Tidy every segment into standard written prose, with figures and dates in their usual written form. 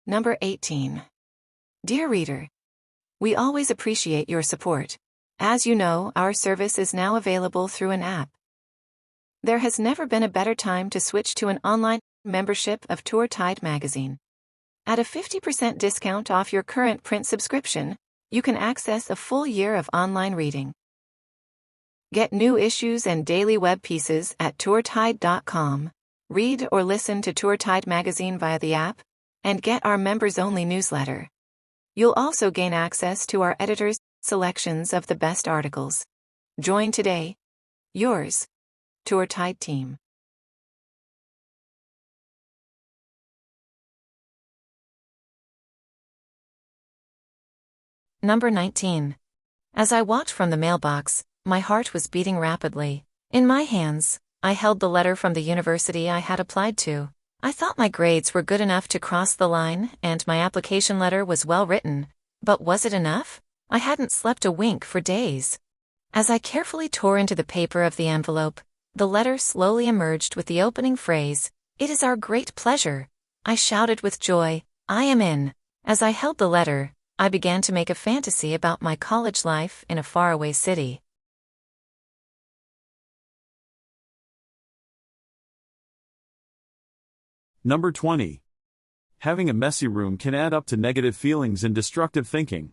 Number 18. Dear reader, we always appreciate your support. As you know, our service is now available through an app. There has never been a better time to switch to an online membership of Untitled magazine. At a 50% discount off your current print subscription, you can access a full year of online reading. Get new issues and daily web pieces at tourtide.com. Read or listen to Untitled magazine via the app, and get our members-only newsletter. You'll also gain access to our editors' selections of the best articles. Join today. Yours, Untitled Team. Number 19. As I walked from the mailbox, my heart was beating rapidly. In my hands, I held the letter from the university I had applied to. I thought my grades were good enough to cross the line, and my application letter was well written. But was it enough? I hadn't slept a wink for days. As I carefully tore into the paper of the envelope, the letter slowly emerged with the opening phrase, "It is our great pleasure." I shouted with joy, "I am in." As I held the letter, I began to make a fantasy about my college life in a faraway city. Number 20. Having a messy room can add up to negative feelings and destructive thinking.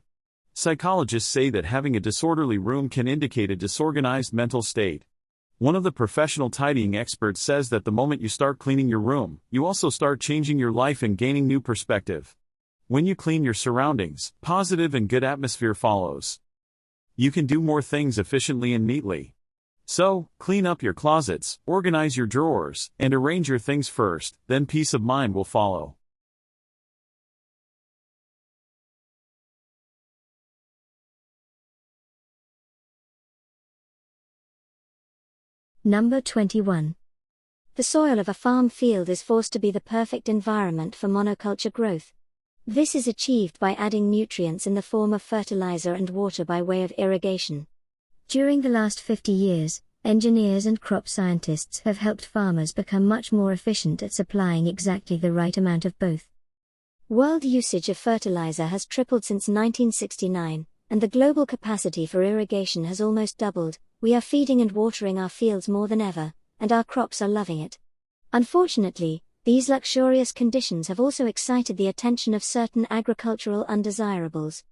Psychologists say that having a disorderly room can indicate a disorganized mental state. One of the professional tidying experts says that the moment you start cleaning your room, you also start changing your life and gaining new perspective. When you clean your surroundings, positive and good atmosphere follows. You can do more things efficiently and neatly. So, clean up your closets, organize your drawers, and arrange your things first, then peace of mind will follow. Number 21. The soil of a farm field is forced to be the perfect environment for monoculture growth. This is achieved by adding nutrients in the form of fertilizer and water by way of irrigation. During the last 50 years, engineers and crop scientists have helped farmers become much more efficient at supplying exactly the right amount of both. World usage of fertilizer has tripled since 1969, and the global capacity for irrigation has almost doubled. We are feeding and watering our fields more than ever, and our crops are loving it. Unfortunately, these luxurious conditions have also excited the attention of certain agricultural undesirables.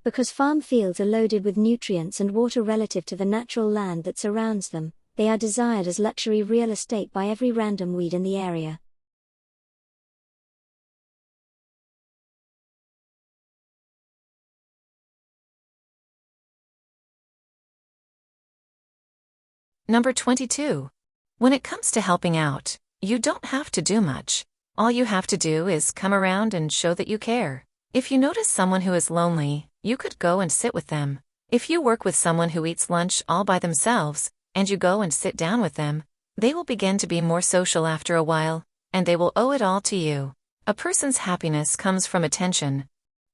Because farm fields are loaded with nutrients and water relative to the natural land that surrounds them, they are desired as luxury real estate by every random weed in the area. Number 22. When it comes to helping out, you don't have to do much. All you have to do is come around and show that you care. If you notice someone who is lonely, you could go and sit with them. If you work with someone who eats lunch all by themselves, and you go and sit down with them, they will begin to be more social after a while, and they will owe it all to you. A person's happiness comes from attention.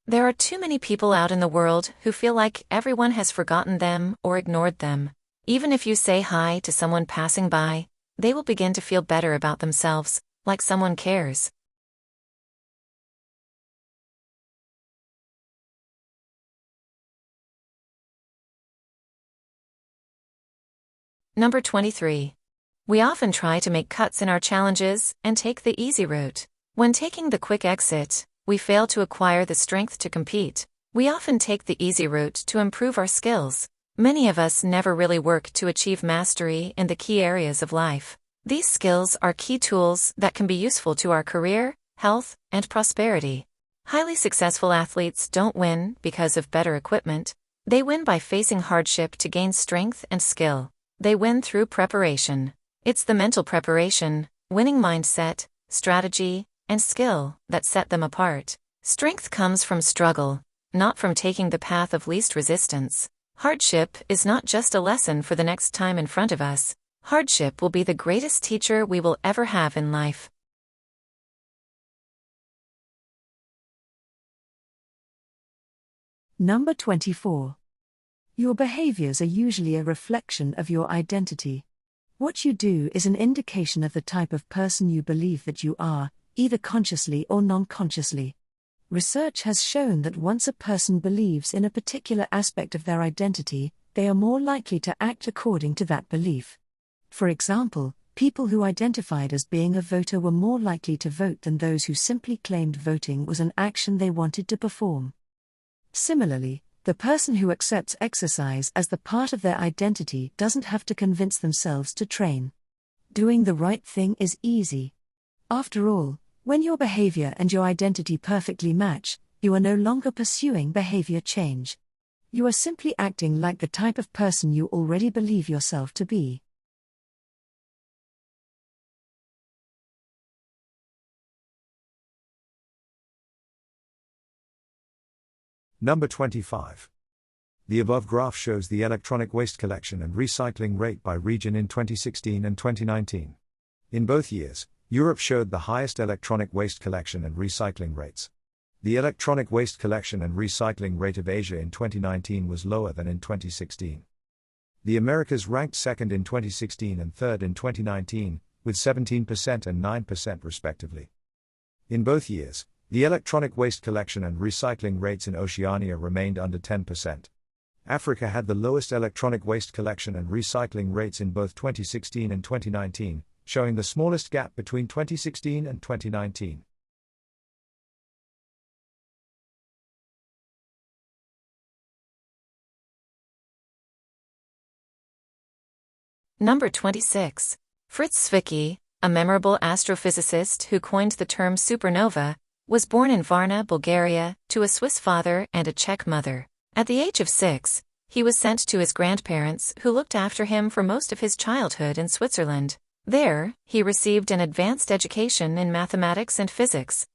There are too many people out in the world who feel like everyone has forgotten them or ignored them. Even if you say hi to someone passing by, they will begin to feel better about themselves, like someone cares. Number 23. We often try to make cuts in our challenges and take the easy route. When taking the quick exit, we fail to acquire the strength to compete. We often take the easy route to improve our skills. Many of us never really work to achieve mastery in the key areas of life. These skills are key tools that can be useful to our career, health, and prosperity. Highly successful athletes don't win because of better equipment. They win by facing hardship to gain strength and skill. They win through preparation. It's the mental preparation, winning mindset, strategy, and skill that set them apart. Strength comes from struggle, not from taking the path of least resistance. Hardship is not just a lesson for the next time in front of us. Hardship will be the greatest teacher we will ever have in life. Number 24. Your behaviors are usually a reflection of your identity. What you do is an indication of the type of person you believe that you are, either consciously or non-consciously. Research has shown that once a person believes in a particular aspect of their identity, they are more likely to act according to that belief. For example, people who identified as being a voter were more likely to vote than those who simply claimed voting was an action they wanted to perform. Similarly, the person who accepts exercise as the part of their identity doesn't have to convince themselves to train. Doing the right thing is easy. After all, when your behavior and your identity perfectly match, you are no longer pursuing behavior change. You are simply acting like the type of person you already believe yourself to be. Number 25. The above graph shows the electronic waste collection and recycling rate by region in 2016 and 2019. In both years, Europe showed the highest electronic waste collection and recycling rates. The electronic waste collection and recycling rate of Asia in 2019 was lower than in 2016. The Americas ranked second in 2016 and third in 2019, with 17% and 9% respectively. In both years, the electronic waste collection and recycling rates in Oceania remained under 10%. Africa had the lowest electronic waste collection and recycling rates in both 2016 and 2019, showing the smallest gap between 2016 and 2019. Number 26. Fritz Zwicky, a memorable astrophysicist who coined the term supernova, was born in Varna, Bulgaria, to a Swiss father and a Czech mother. At the age of 6, he was sent to his grandparents, who looked after him for most of his childhood in Switzerland. There, he received an advanced education in mathematics and physics.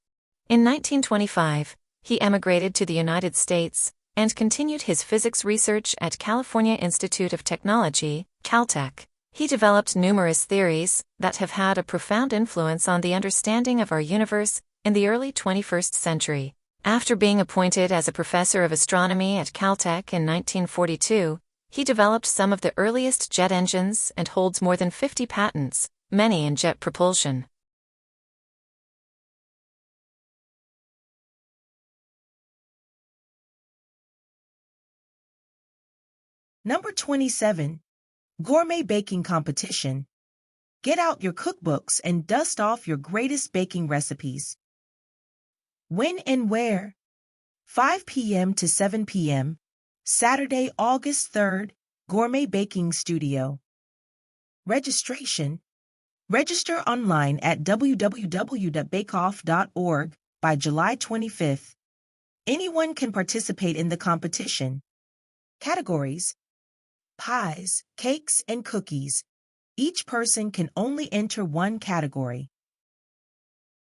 In 1925, he emigrated to the United States and continued his physics research at California Institute of Technology, Caltech. He developed numerous theories that have had a profound influence on the understanding of our universe in the early 21st century. After being appointed as a professor of astronomy at Caltech in 1942, he developed some of the earliest jet engines and holds more than 50 patents, many in jet propulsion. Number 27. Gourmet Baking Competition. Get out your cookbooks and dust off your greatest baking recipes. When and where? 5 p.m. to 7 p.m., Saturday, August 3rd, Gourmet Baking Studio. Registration. Register online at www.bakeoff.org by July 25th. Anyone can participate in the competition. Categories: pies, cakes, and cookies. Each person can only enter one category.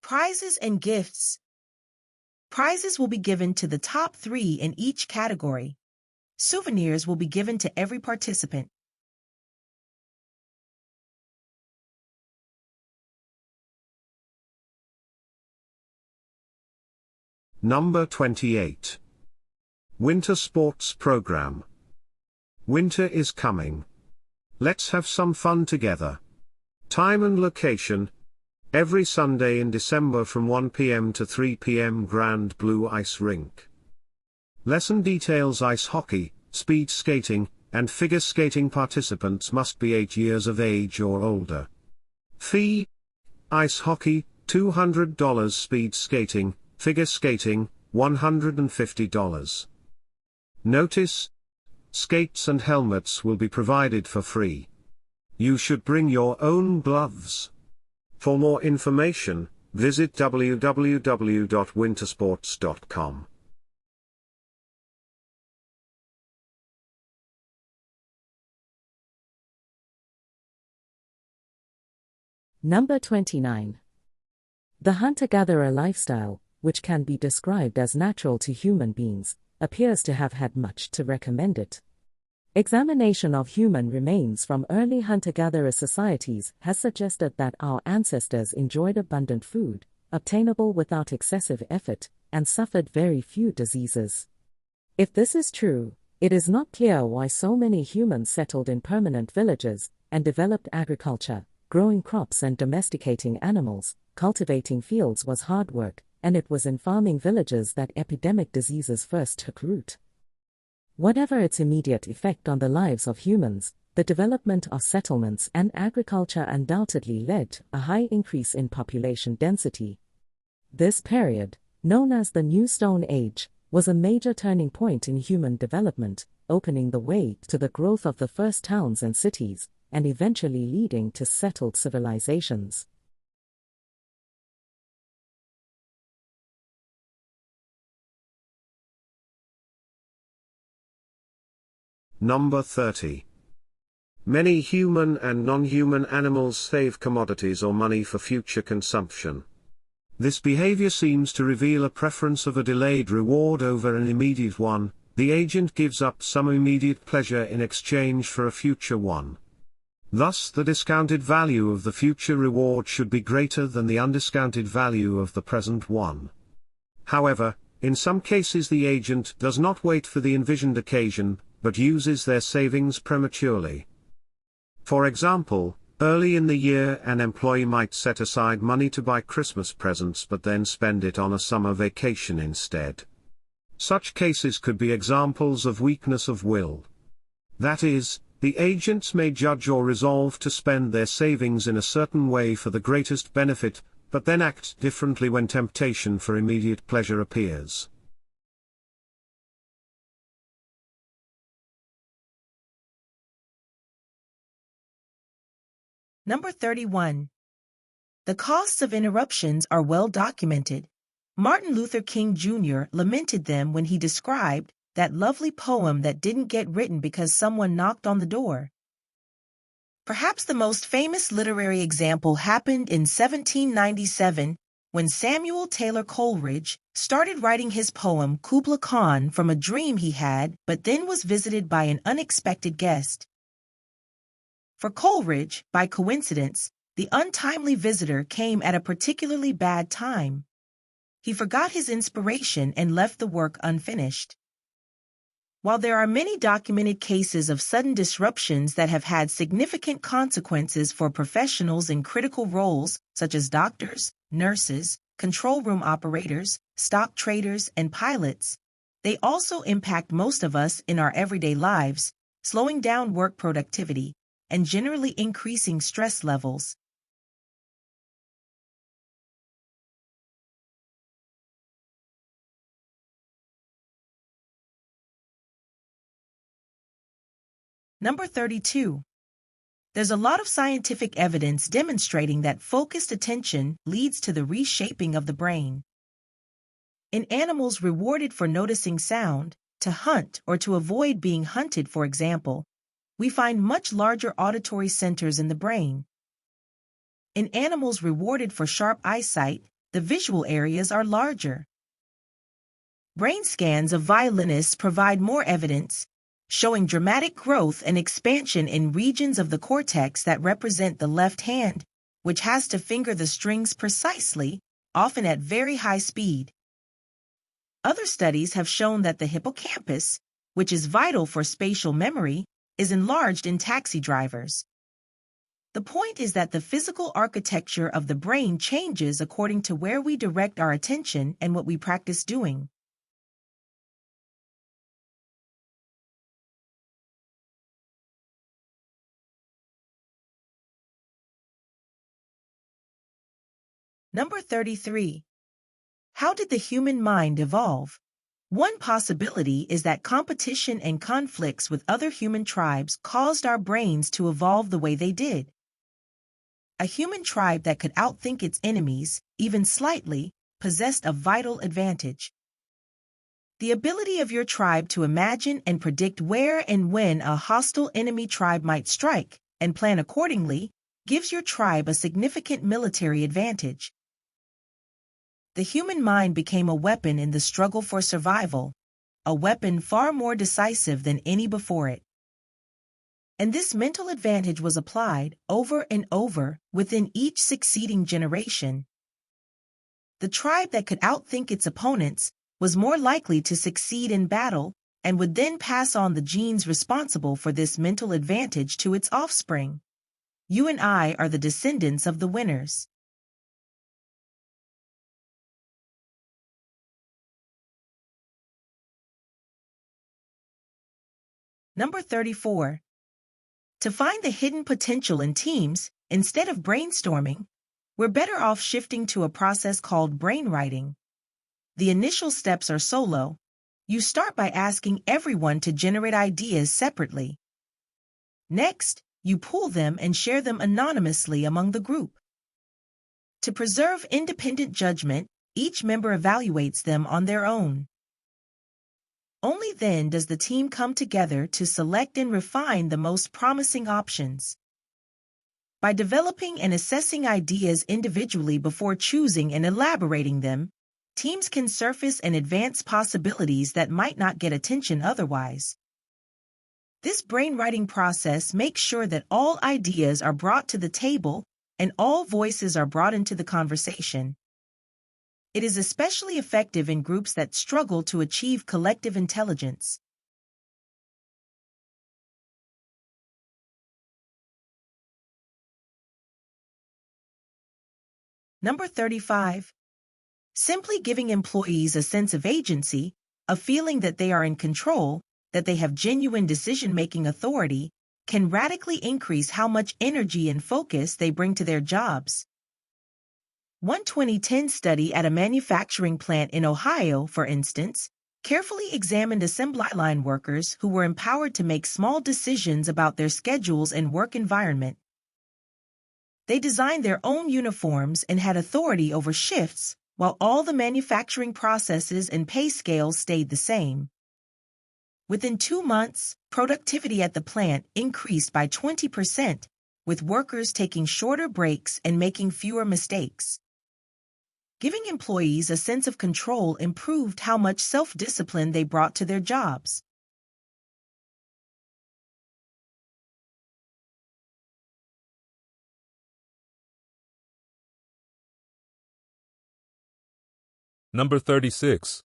Prizes and gifts. Prizes will be given to the top 3 in each category. Souvenirs will be given to every participant. Number 28. Winter Sports Program. Winter is coming. Let's have some fun together. Time and location: every Sunday in December from 1 p.m. to 3 p.m. Grand Blue Ice Rink. Lesson details: ice hockey, speed skating, and figure skating. Participants must be 8 years of age or older. Fee: ice hockey, $200. Speed skating, figure skating, $150. Notice: skates and helmets will be provided for free. You should bring your own gloves. For more information, visit www.wintersports.com. Number 29. The hunter-gatherer lifestyle, which can be described as natural to human beings, appears to have had much to recommend it. Examination of human remains from early hunter-gatherer societies has suggested that our ancestors enjoyed abundant food, obtainable without excessive effort, and suffered very few diseases. If this is true, it is not clear why so many humans settled in permanent villages and developed agriculture. Growing crops and domesticating animals, cultivating fields was hard work, and it was in farming villages that epidemic diseases first took root. Whatever its immediate effect on the lives of humans, the development of settlements and agriculture undoubtedly led to a high increase in population density. This period, known as the New Stone Age, was a major turning point in human development, opening the way to the growth of the first towns and cities, and eventually leading to settled civilizations. Number 30. Many human and non-human animals save commodities or money for future consumption. This behavior seems to reveal a preference of a delayed reward over an immediate one. The agent gives up some immediate pleasure in exchange for a future one. Thus, the discounted value of the future reward should be greater than the undiscounted value of the present one. However, in some cases the agent does not wait for the envisioned occasion, but uses their savings prematurely. For example, early in the year an employee might set aside money to buy Christmas presents but then spend it on a summer vacation instead. Such cases could be examples of weakness of will. That is, the agents may judge or resolve to spend their savings in a certain way for the greatest benefit, but then act differently when temptation for immediate pleasure appears. Number 31. The costs of interruptions are well documented. Martin Luther King Jr. lamented them when he described that lovely poem that didn't get written because someone knocked on the door. Perhaps the most famous literary example happened in 1797 when Samuel Taylor Coleridge started writing his poem Kubla Khan from a dream he had, but then was visited by an unexpected guest. For Coleridge, by coincidence, the untimely visitor came at a particularly bad time. He forgot his inspiration and left the work unfinished. While there are many documented cases of sudden disruptions that have had significant consequences for professionals in critical roles such as doctors, nurses, control room operators, stock traders, and pilots, they also impact most of us in our everyday lives, slowing down work productivity and generally increasing stress levels. Number 32. There's a lot of scientific evidence demonstrating that focused attention leads to the reshaping of the brain. In animals rewarded for noticing sound, to hunt or to avoid being hunted, for example, we find much larger auditory centers in the brain. In animals rewarded for sharp eyesight, the visual areas are larger. Brain scans of violinists provide more evidence, showing dramatic growth and expansion in regions of the cortex that represent the left hand, which has to finger the strings precisely, often at very high speed. Other studies have shown that the hippocampus, which is vital for spatial memory, is enlarged in taxi drivers. The point is that the physical architecture of the brain changes according to where we direct our attention and what we practice doing. Number 33. How did the human mind evolve? One possibility is that competition and conflicts with other human tribes caused our brains to evolve the way they did. A human tribe that could outthink its enemies, even slightly, possessed a vital advantage. The ability of your tribe to imagine and predict where and when a hostile enemy tribe might strike, and plan accordingly, gives your tribe a significant military advantage. The human mind became a weapon in the struggle for survival, a weapon far more decisive than any before it. And this mental advantage was applied over and over within each succeeding generation. The tribe that could outthink its opponents was more likely to succeed in battle and would then pass on the genes responsible for this mental advantage to its offspring. You and I are the descendants of the winners. Number 34. To find the hidden potential in teams, instead of brainstorming, we're better off shifting to a process called brainwriting. The initial steps are solo. You start by asking everyone to generate ideas separately. Next, you pool them and share them anonymously among the group. To preserve independent judgment, each member evaluates them on their own. Only then does the team come together to select and refine the most promising options. By developing and assessing ideas individually before choosing and elaborating them, teams can surface and advance possibilities that might not get attention otherwise. This brainwriting process makes sure that all ideas are brought to the table and all voices are brought into the conversation. It is especially effective in groups that struggle to achieve collective intelligence. Number 35. Simply giving employees a sense of agency, a feeling that they are in control, that they have genuine decision-making authority, can radically increase how much energy and focus they bring to their jobs. One 2010 study at a manufacturing plant in Ohio, for instance, carefully examined assembly line workers who were empowered to make small decisions about their schedules and work environment. They designed their own uniforms and had authority over shifts, while all the manufacturing processes and pay scales stayed the same. Within 2 months, productivity at the plant increased by 20%, with workers taking shorter breaks and making fewer mistakes. Giving employees a sense of control improved how much self-discipline they brought to their jobs. Number 36.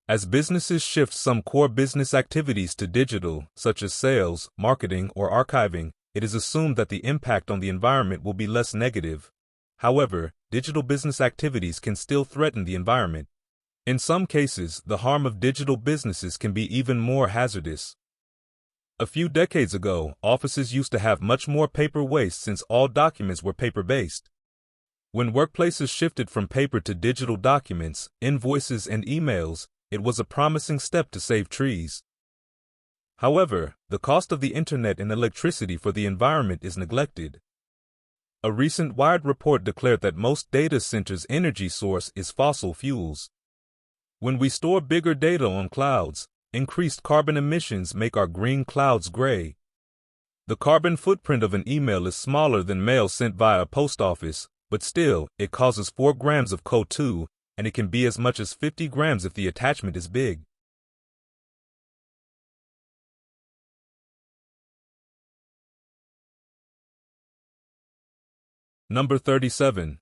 As businesses shift some core business activities to digital, such as sales, marketing, or archiving, it is assumed that the impact on the environment will be less negative. However, digital business activities can still threaten the environment. In some cases, the harm of digital businesses can be even more hazardous. A few decades ago, offices used to have much more paper waste since all documents were paper-based. When workplaces shifted from paper to digital documents, invoices, and emails, it was a promising step to save trees. However, the cost of the internet and electricity for the environment is neglected. A recent Wired report declared that most data centers' energy source is fossil fuels. When we store bigger data on clouds, increased carbon emissions make our green clouds gray. The carbon footprint of an email is smaller than mail sent via a post office, but still, it causes 4 grams of CO2, and it can be as much as 50 grams if the attachment is big. Number 37.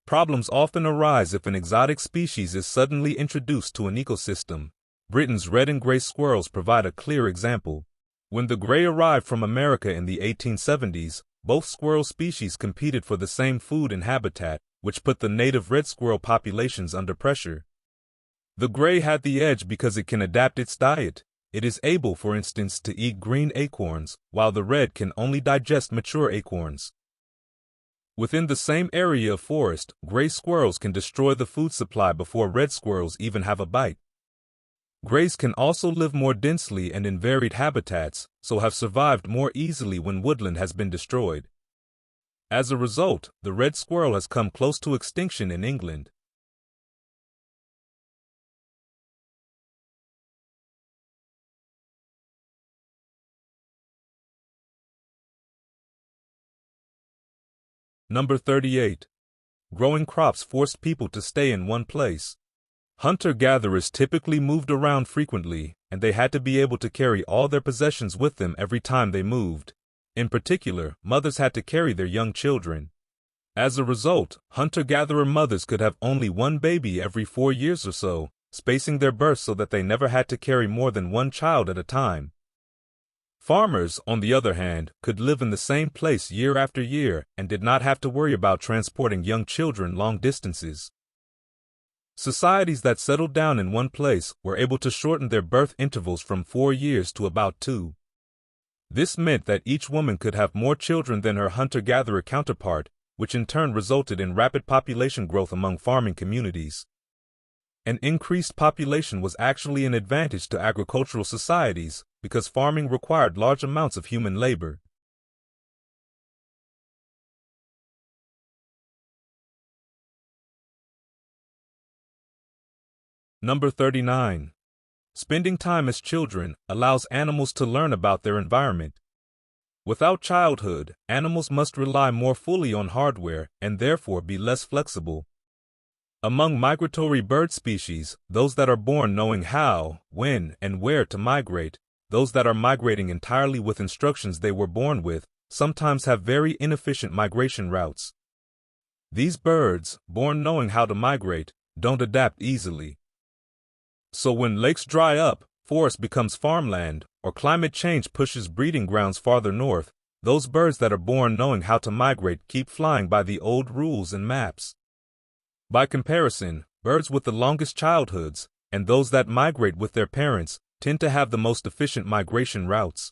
Problems often arise if an exotic species is suddenly introduced to an ecosystem. Britain's red and gray squirrels provide a clear example. When the gray arrived from America in the 1870s, both squirrel species competed for the same food and habitat, which put the native red squirrel populations under pressure. The gray had the edge because it can adapt its diet. It is able, for instance, to eat green acorns, while the red can only digest mature acorns. Within the same area of forest, gray squirrels can destroy the food supply before red squirrels even have a bite. Grays can also live more densely and in varied habitats, so have survived more easily when woodland has been destroyed. As a result, the red squirrel has come close to extinction in England. Number 38. Growing crops forced people to stay in one place. Hunter-gatherers typically moved around frequently, and they had to be able to carry all their possessions with them every time they moved. In particular, mothers had to carry their young children. As a result, hunter-gatherer mothers could have only one baby every 4 years or so, spacing their births so that they never had to carry more than one child at a time. Farmers, on the other hand, could live in the same place year after year and did not have to worry about transporting young children long distances. Societies that settled down in one place were able to shorten their birth intervals from 4 years to about 2. This meant that each woman could have more children than her hunter-gatherer counterpart, which in turn resulted in rapid population growth among farming communities. An increased population was actually an advantage to agricultural societies because farming required large amounts of human labor. Number 39. Spending time as children allows animals to learn about their environment. Without childhood, animals must rely more fully on hardware and therefore be less flexible. Among migratory bird species, those that are born knowing how, when, and where to migrate, those that are migrating entirely with instructions they were born with, sometimes have very inefficient migration routes. These birds, born knowing how to migrate, don't adapt easily. So when lakes dry up, forest becomes farmland, or climate change pushes breeding grounds farther north, those birds that are born knowing how to migrate keep flying by the old rules and maps. By comparison, birds with the longest childhoods, and those that migrate with their parents, tend to have the most efficient migration routes.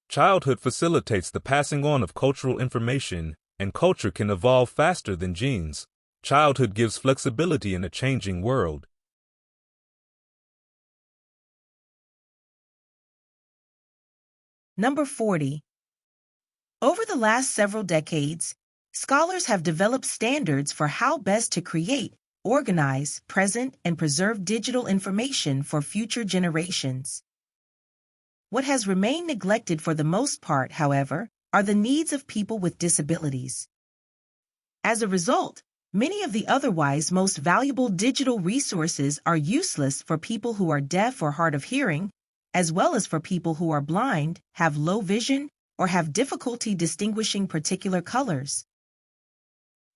Childhood facilitates the passing on of cultural information, and culture can evolve faster than genes. Childhood gives flexibility in a changing world. Number 40. Over the last several decades, scholars have developed standards for how best to create, organize, present, and preserve digital information for future generations. What has remained neglected for the most part, however, are the needs of people with disabilities. As a result, many of the otherwise most valuable digital resources are useless for people who are deaf or hard of hearing, as well as for people who are blind, have low vision, or have difficulty distinguishing particular colors.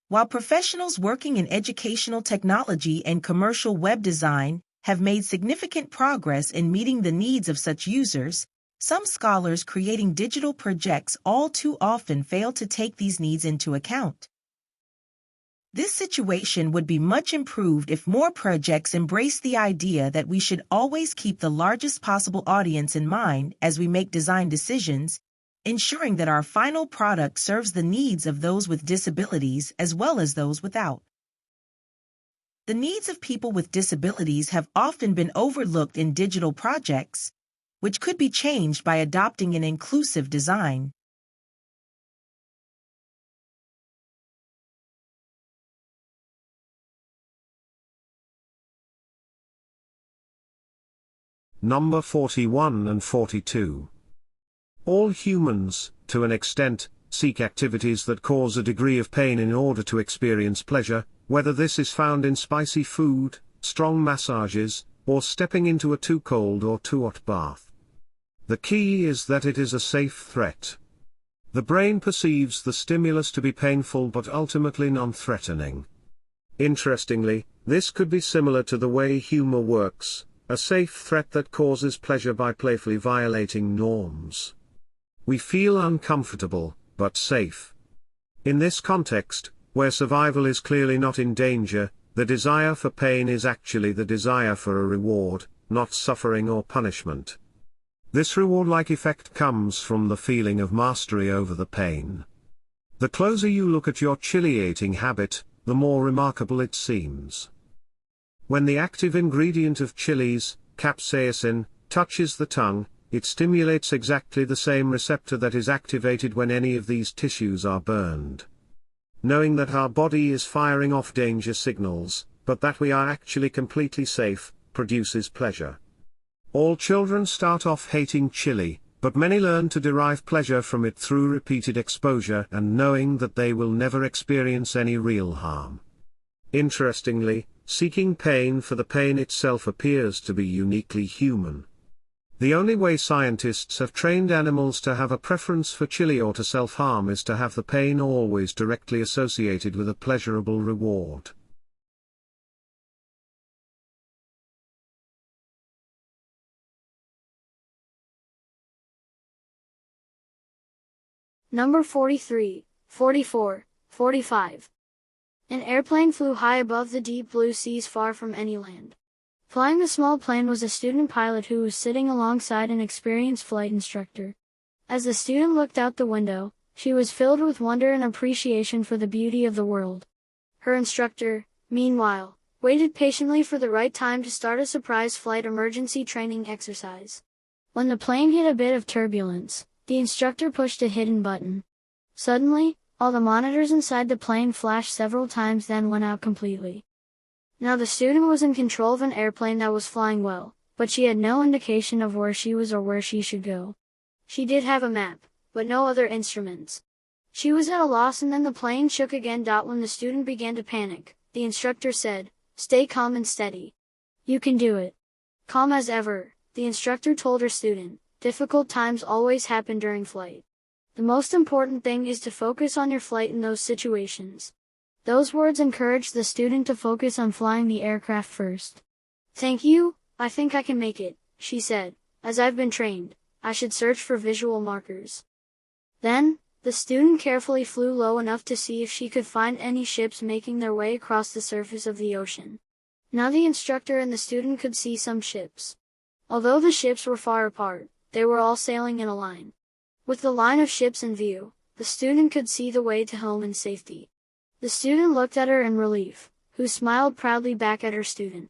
While professionals working in educational technology and commercial web design have made significant progress in meeting the needs of such users, some scholars creating digital projects all too often fail to take these needs into account. This situation would be much improved if more projects embrace the idea that we should always keep the largest possible audience in mind as we make design decisions, ensuring that our final product serves the needs of those with disabilities as well as those without. The needs of people with disabilities have often been overlooked in digital projects, which could be changed by adopting an inclusive design. Number 41 and 42. All humans, to an extent, seek activities that cause a degree of pain in order to experience pleasure, whether this is found in spicy food, strong massages, or stepping into a too cold or too hot bath. The key is that it is a safe threat. The brain perceives the stimulus to be painful but ultimately non-threatening. Interestingly, this could be similar to the way humor works, a safe threat that causes pleasure by playfully violating norms. We feel uncomfortable, but safe. In this context, where survival is clearly not in danger, the desire for pain is actually the desire for a reward, not suffering or punishment. This reward-like effect comes from the feeling of mastery over the pain. The closer you look at your chili eating habit, the more remarkable it seems. When the active ingredient of chilies, capsaicin, touches the tongue, it stimulates exactly the same receptor that is activated when any of these tissues are burned. Knowing that our body is firing off danger signals, but that we are actually completely safe, produces pleasure. All children start off hating chili, but many learn to derive pleasure from it through repeated exposure and knowing that they will never experience any real harm. Interestingly, seeking pain for the pain itself appears to be uniquely human. The only way scientists have trained animals to have a preference for chili or to self-harm is to have the pain always directly associated with a pleasurable reward. Number 43, 44, 45. An airplane flew high above the deep blue seas far from any land. Flying the small plane was a student pilot who was sitting alongside an experienced flight instructor. As the student looked out the window, she was filled with wonder and appreciation for the beauty of the world. Her instructor, meanwhile, waited patiently for the right time to start a surprise flight emergency training exercise. When the plane hit a bit of turbulence, the instructor pushed a hidden button. Suddenly, all the monitors inside the plane flashed several times, then went out completely. Now the student was in control of an airplane that was flying well, but she had no indication of where she was or where she should go. She did have a map, but no other instruments. She was at a loss, and then the plane shook again. When the student began to panic, the instructor said, "Stay calm and steady. You can do it." Calm as ever, the instructor told her student, "Difficult times always happen during flight. The most important thing is to focus on your flight in those situations." Those words encouraged the student to focus on flying the aircraft first. "Thank you, I think I can make it," she said. "As I've been trained, I should search for visual markers." Then, the student carefully flew low enough to see if she could find any ships making their way across the surface of the ocean. Now the instructor and the student could see some ships. Although the ships were far apart, they were all sailing in a line. With the line of ships in view, the student could see the way to home in safety. The student looked at her in relief, who smiled proudly back at her student.